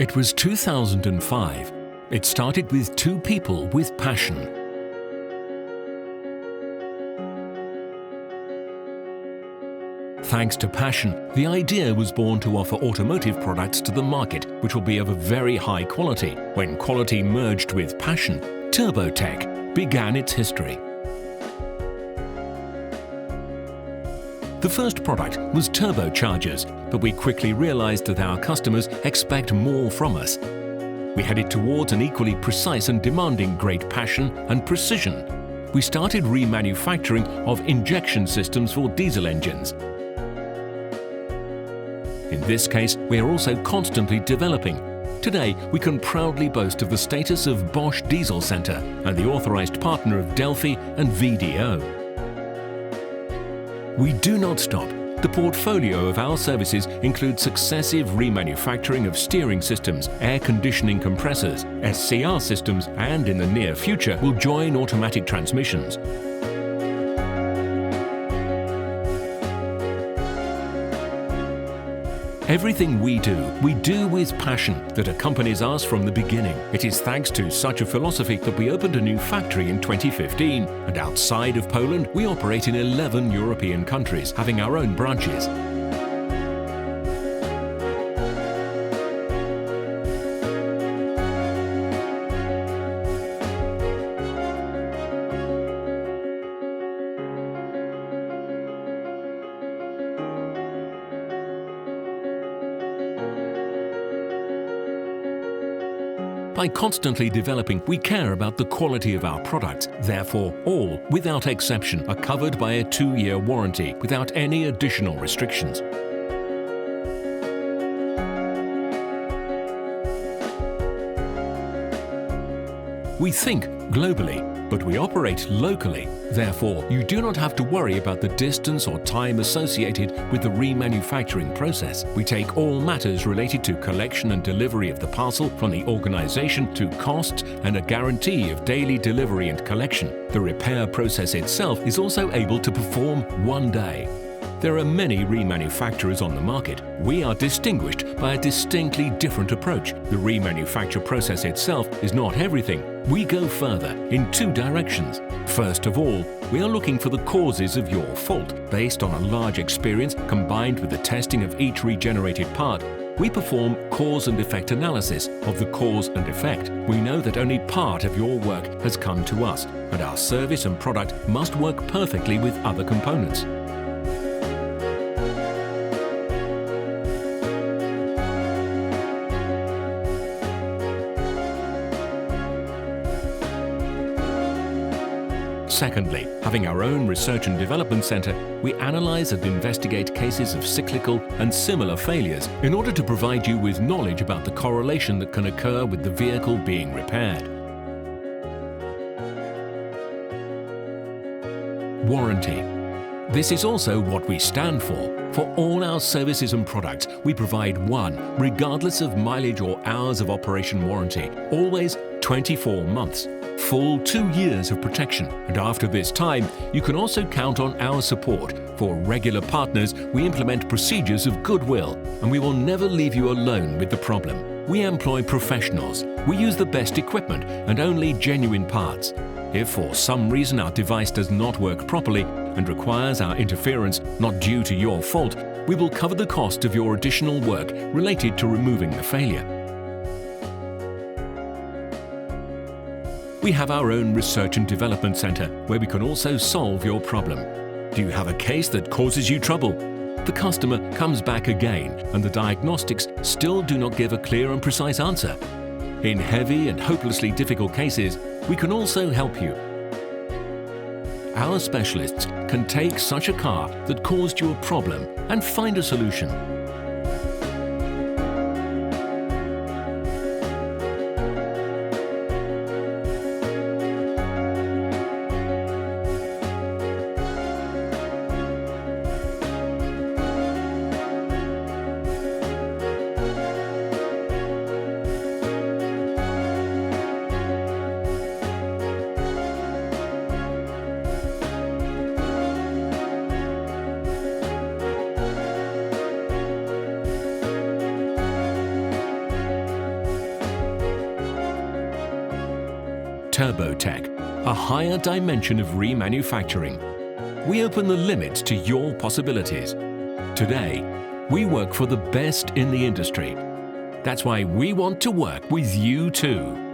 It was 2005. It started with two people with passion. Thanks to passion, the idea was born to offer automotive products to the market, which will be of a very high quality. When quality merged with passion, TurboTec began its history. The first product was turbochargers, but we quickly realized that our customers expect more from us. We headed towards an equally precise and demanding great passion and precision. We started remanufacturing of injection systems for diesel engines. In this case, we are also constantly developing. Today, we can proudly boast of the status of Bosch Diesel Center and the authorized partner of Delphi and VDO. We do not stop. The portfolio of our services includes successive remanufacturing of steering systems, air conditioning compressors, SCR systems, and in the near future will join automatic transmissions. Everything we do with passion that accompanies us from the beginning. It is thanks to such a philosophy that we opened a new factory in 2015, and outside of Poland, we operate in 11 European countries, having our own branches. By constantly developing, we care about the quality of our products. Therefore, all, without exception, are covered by a 2-year warranty without any additional restrictions. We think globally, but we operate locally. Therefore, you do not have to worry about the distance or time associated with the remanufacturing process. We take all matters related to collection and delivery of the parcel from the organization to cost and a guarantee of daily delivery and collection. The repair process itself is also able to perform one day. There are many remanufacturers on the market. We are distinguished by a distinctly different approach. The remanufacture process itself is not everything. We go further in 2 directions. First of all, we are looking for the causes of your fault. Based on a large experience combined with the testing of each regenerated part, we perform cause and effect analysis of the cause and effect. We know that only part of your work has come to us, and our service and product must work perfectly with other components. Secondly, having our own research and development center, we analyze and investigate cases of cyclical and similar failures in order to provide you with knowledge about the correlation that can occur with the vehicle being repaired. Warranty. This is also what we stand for. For all our services and products, we provide one, regardless of mileage or hours of operation warranty, always 24 months. Full 2 years of protection, and after this time, you can also count on our support. For regular partners, we implement procedures of goodwill, and we will never leave you alone with the problem. We employ professionals. We use the best equipment and only genuine parts. If for some reason our device does not work properly and requires our interference not due to your fault, we will cover the cost of your additional work related to removing the failure. We have our own research and development center where we can also solve your problem. Do you have a case that causes you trouble? The customer comes back again and the diagnostics still do not give a clear and precise answer. In heavy and hopelessly difficult cases, we can also help you. Our specialists can take such a car that caused you a problem and find a solution. TurboTec, a higher dimension of remanufacturing. We open the limits to your possibilities. Today, we work for the best in the industry. That's why we want to work with you too.